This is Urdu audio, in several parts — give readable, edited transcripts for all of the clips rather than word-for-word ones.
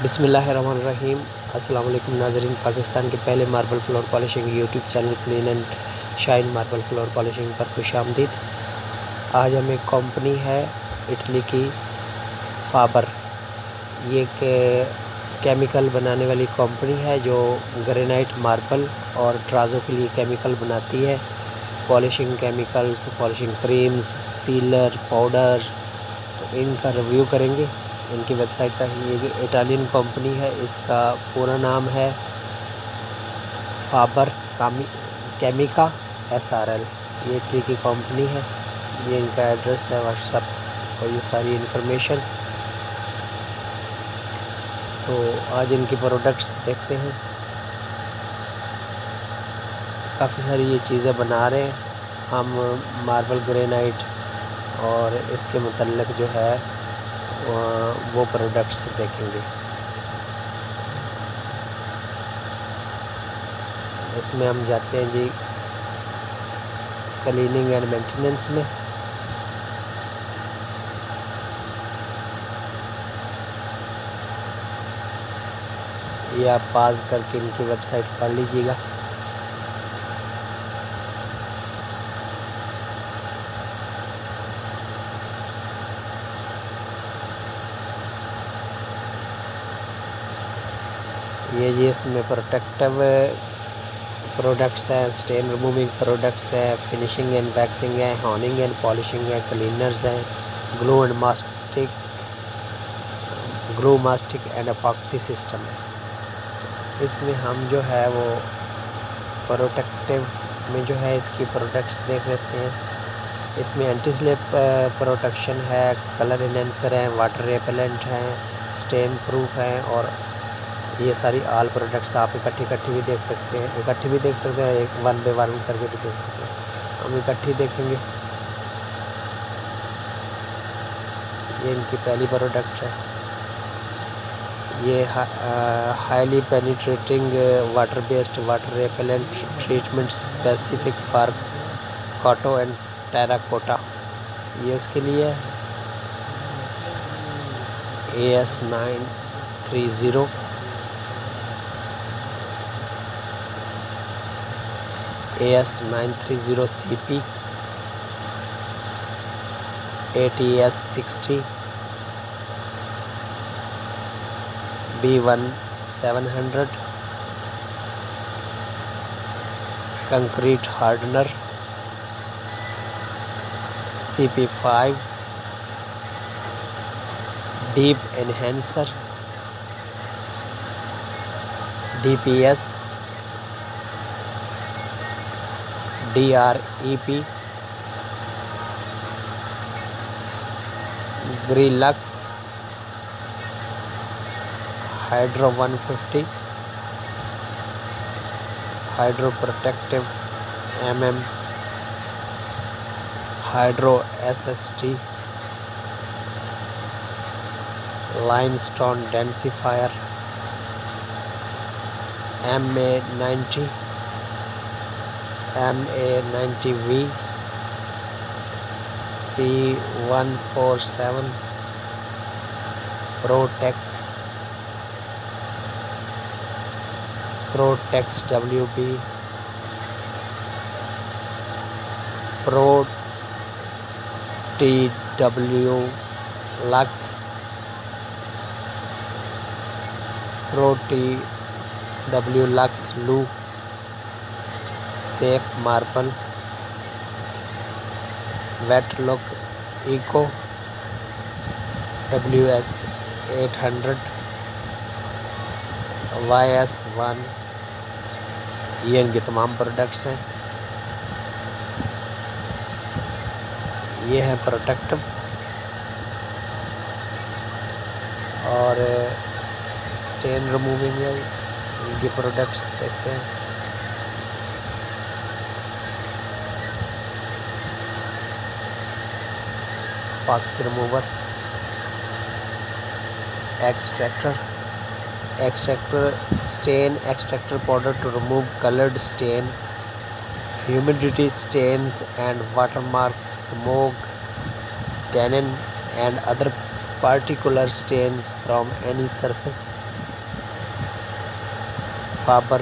بسم اللہ الرحمن الرحیم۔ السلام علیکم ناظرین، پاکستان کے پہلے marble floor polishing YouTube channel clean and shine marble floor polishing پر خوش آمدید۔ آج ہمیں کمپنی ہے اٹلی کی فابر، یہ ایک کیمیکل بنانے والی کمپنی ہے جو گرینائٹ ماربل اور ٹرازو کے لیے کیمیکل بناتی ہے، polishing chemicals, polishing creams, seller, powder. تو ان کا ریویو کریں گے۔ ان کی ویب سائٹ کا یہ اٹالین کمپنی ہے، اس کا پورا نام ہے فابر کیمیکا SRL۔ یہ اٹلی کی کمپنی ہے، یہ ان کا ایڈریس ہے واٹس ایپ اور یہ ساری انفارمیشن۔ تو آج ان کی پروڈکٹس دیکھتے ہیں۔ کافی ساری یہ چیزیں بنا رہے ہیں ہم، ماربل، گرینائٹ اور اس کے متعلق جو ہے وہ پروڈکٹس دیکھیں گے۔ اس میں ہم جاتے ہیں جی کلیننگ اینڈ مینٹیننس میں۔ یہ آپ پاز کر کے ان کی ویب سائٹ پڑھ لیجیے گا۔ یہ جی اس میں پروٹیکٹیو پروڈکٹس ہیں، اسٹین ریموونگ پروڈکٹس ہیں، فنیشنگ اینڈ ویکسنگ ہے، ہوننگ اینڈ پالشنگ ہے، کلینرز ہیں، گلو اینڈ ماسٹک اینڈ اپاکسی سسٹم ہے۔ اس میں ہم جو ہے وہ پروٹیکٹیو میں جو ہے اس کی پروڈکٹس دیکھ لیتے ہیں۔ اس میں اینٹی سلپ پروٹیکشن ہے، کلر انہینسر ہیں، واٹر ریپیلنٹ ہیں، اسٹین پروف ہیں، اور یہ ساری آل پروڈکٹس آپ اکٹھی بھی دیکھ سکتے ہیں، ایک ون بائی ون کر کے بھی دیکھ سکتے ہیں۔ ہم اکٹھی دیکھیں گے۔ یہ ان کی پہلی پروڈکٹ ہے، یہ highly penetrating water based water repellent treatment specific for cotto and terracotta. یہ اس کے لیے AS930 CP 8ES60 B1700 concrete hardener CP5 deep enhancer DPS DREP گریلکس hydro 150 hydro protective hydro SST limestone densifier MA90V P147 Protex WB Pro TW Lux Lou safe marble wet look eco WS800 YS1۔ یہ ان کے تمام پروڈکٹس ہیں۔ یہ ہے پروٹیکٹو اور اسٹین ریموونگ ہے۔ ان کے پروڈکٹس دیکھتے ہیں۔ پاکس remover, extractor stain extractor powder to remove coloured stain, humidity stains and water marks, smoke, tannin and other particular stains from any surface۔ Faber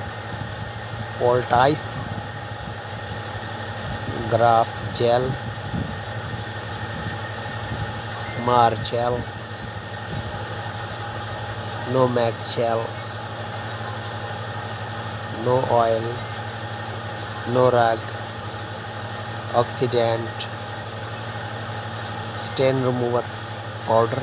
Portais, Graph Gel, Mar Gel, No Mac Gel, No Oil, No Rag, Oxidant, Stain Remover Powder।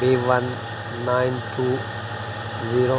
B1920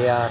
AR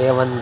A1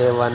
A1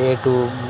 A2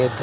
A3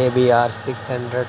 ABR 600,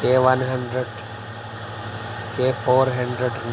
K100, K400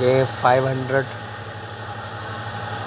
K500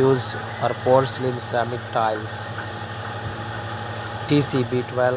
use for porcelain ceramic tiles। TCB12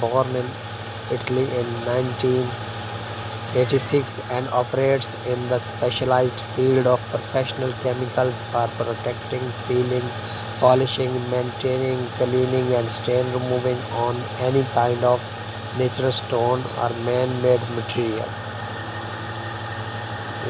born in Italy in 1986 and operates in the specialized field of professional chemicals for protecting, sealing, polishing, maintaining, cleaning and stain removing on any kind of natural stone or man-made material।